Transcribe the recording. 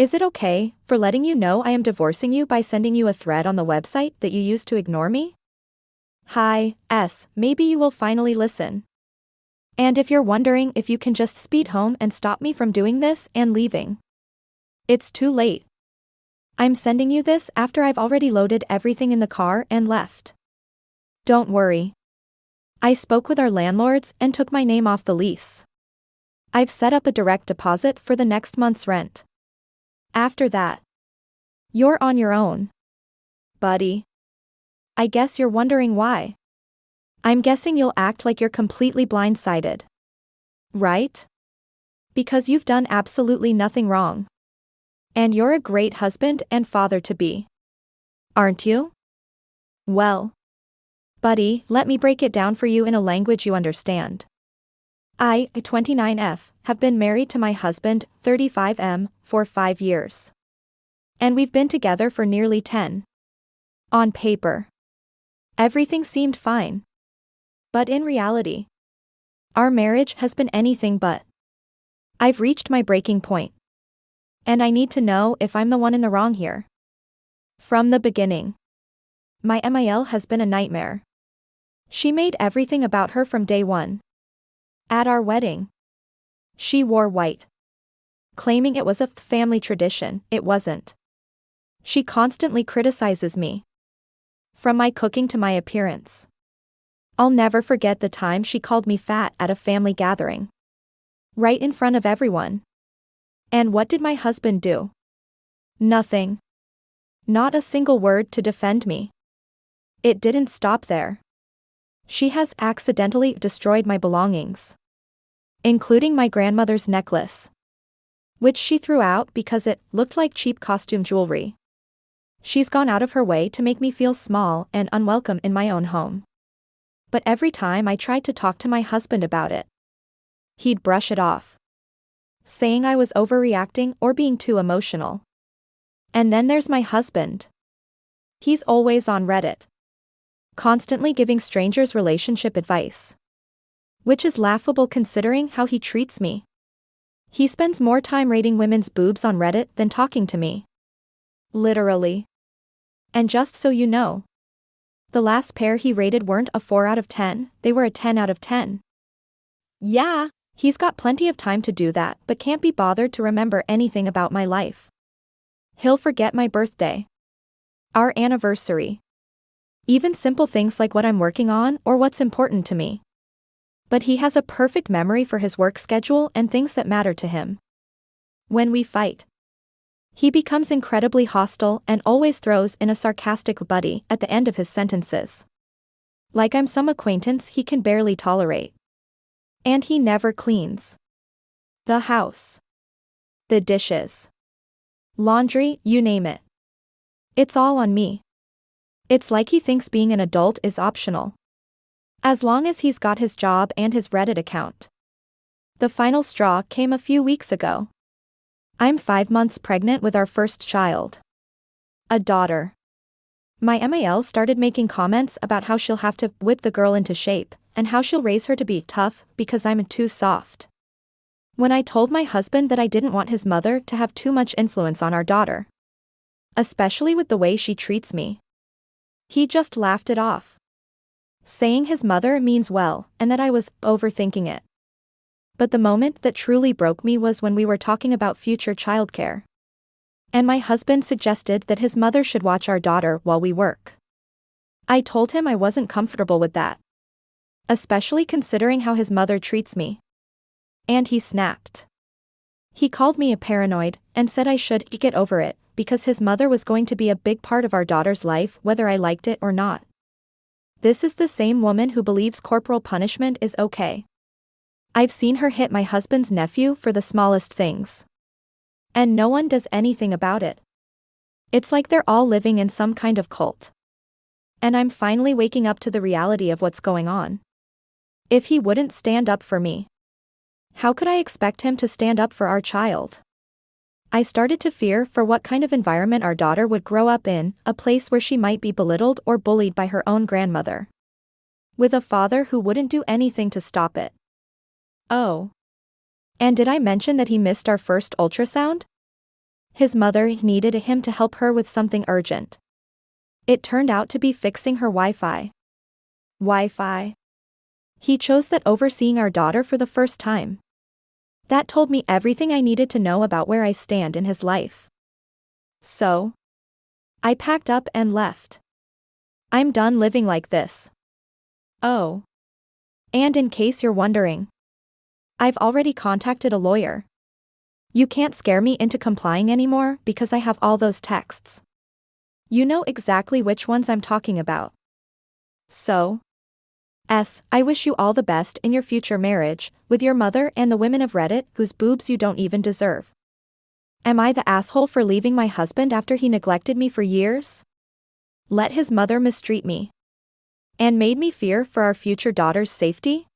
Is it okay for letting you know I am divorcing you by sending you a thread on the website that you used to ignore me? Hi, maybe you will finally listen. And if you're wondering if you can just speed home and stop me from doing this and leaving. It's too late. I'm sending you this after I've already loaded everything in the car and left. Don't worry. I spoke with our landlords and took my name off the lease. I've set up a direct deposit for the next month's rent. After that, you're on your own. Buddy. I guess you're wondering why. I'm guessing you'll act like you're completely blindsided. Right? Because you've done absolutely nothing wrong. And you're a great husband and father-to-be. Aren't you? Well, buddy, let me break it down for you in a language you understand. I, 29F, have been married to my husband, 35M, for 5 years. And we've been together for nearly 10. On paper, everything seemed fine. But in reality, our marriage has been anything but. I've reached my breaking point. And I need to know if I'm the one in the wrong here. From the beginning, my MIL has been a nightmare. She made everything about her from day one. At our wedding, she wore white, claiming it was a family tradition. It wasn't. She constantly criticizes me. From my cooking to my appearance. I'll never forget the time she called me fat at a family gathering. Right in front of everyone. And what did my husband do? Nothing. Not a single word to defend me. It didn't stop there. She has accidentally destroyed my belongings. Including my grandmother's necklace. Which she threw out because it looked like cheap costume jewelry. She's gone out of her way to make me feel small and unwelcome in my own home. But every time I tried to talk to my husband about it, he'd brush it off. Saying I was overreacting or being too emotional. And then there's my husband. He's always on Reddit. Constantly giving strangers relationship advice. Which is laughable considering how he treats me. He spends more time rating women's boobs on Reddit than talking to me. Literally. And just so you know, the last pair he rated weren't a 4 out of 10, they were a 10 out of 10. Yeah, he's got plenty of time to do that but can't be bothered to remember anything about my life. He'll forget my birthday. Our anniversary. Even simple things like what I'm working on or what's important to me. But he has a perfect memory for his work schedule and things that matter to him. When we fight, he becomes incredibly hostile and always throws in a sarcastic buddy at the end of his sentences. Like I'm some acquaintance he can barely tolerate. And he never cleans the house, the dishes, laundry, you name it. It's all on me. It's like he thinks being an adult is optional. As long as he's got his job and his Reddit account. The final straw came a few weeks ago. I'm 5 months pregnant with our first child. A daughter. My MIL started making comments about how she'll have to whip the girl into shape, and how she'll raise her to be tough because I'm too soft. When I told my husband that I didn't want his mother to have too much influence on our daughter. Especially with the way she treats me. He just laughed it off. Saying his mother means well, and that I was overthinking it. But the moment that truly broke me was when we were talking about future childcare. And my husband suggested that his mother should watch our daughter while we work. I told him I wasn't comfortable with that. Especially considering how his mother treats me. And he snapped. He called me a paranoid, and said I should get over it, because his mother was going to be a big part of our daughter's life whether I liked it or not. This is the same woman who believes corporal punishment is okay. I've seen her hit my husband's nephew for the smallest things. And no one does anything about it. It's like they're all living in some kind of cult. And I'm finally waking up to the reality of what's going on. If he wouldn't stand up for me, how could I expect him to stand up for our child? I started to fear for what kind of environment our daughter would grow up in, a place where she might be belittled or bullied by her own grandmother. With a father who wouldn't do anything to stop it. Oh. And did I mention that he missed our first ultrasound? His mother needed him to help her with something urgent. It turned out to be fixing her Wi-Fi. Wi-Fi. He chose that over seeing our daughter for the first time. That told me everything I needed to know about where I stand in his life. So, I packed up and left. I'm done living like this. Oh. And in case you're wondering, I've already contacted a lawyer. You can't scare me into complying anymore because I have all those texts. You know exactly which ones I'm talking about. So, I wish you all the best in your future marriage, with your mother and the women of Reddit whose boobs you don't even deserve. Am I the asshole for leaving my husband after he neglected me for years? Let his mother mistreat me. And made me fear for our future daughter's safety?